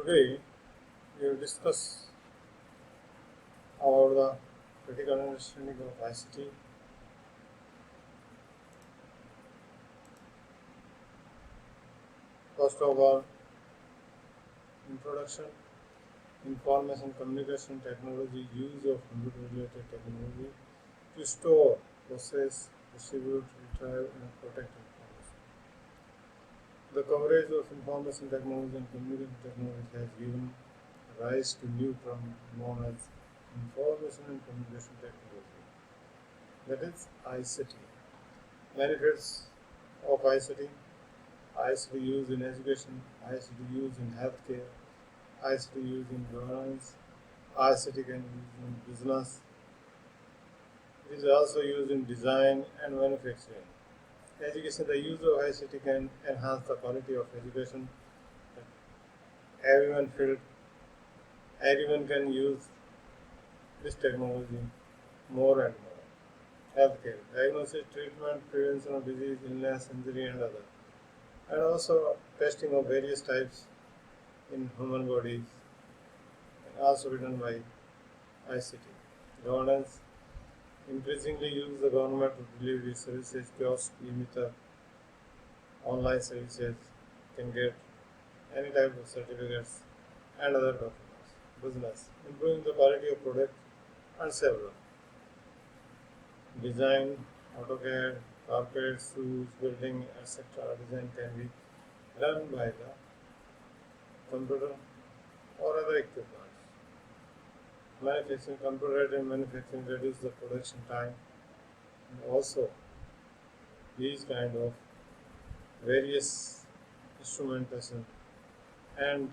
Today we will discuss about the critical understanding of ICT. First of all, introduction, information communication technology, use of computer related technology to store, process, distribute, retrieve and protect information. The coverage of information technology and communication technology has given rise to new term known as information and communication technology, that is ICT. Benefits of ICT: ICT used in education, ICT used in healthcare, ICT used in governance, ICT can be used in business. It is also used in design and manufacturing. Education: the use of ICT can enhance the quality of education. Everyone feel everyone can use this technology more and more. Healthcare: diagnosis, treatment, prevention of disease, illness, injury, and other. And also testing of various types in human bodies, and also written by ICT. Governance: increasingly use the government to deliver services, kiosk, emitter, online services, can get any type of certificates and other documents. Business: improving the quality of product and several. Design: AutoCAD, carpet, shoes, building, etc. Design can be done by the computer or other equipment. Manufacturing: computer aided manufacturing reduce the production time, and also these kind of various instrumentation and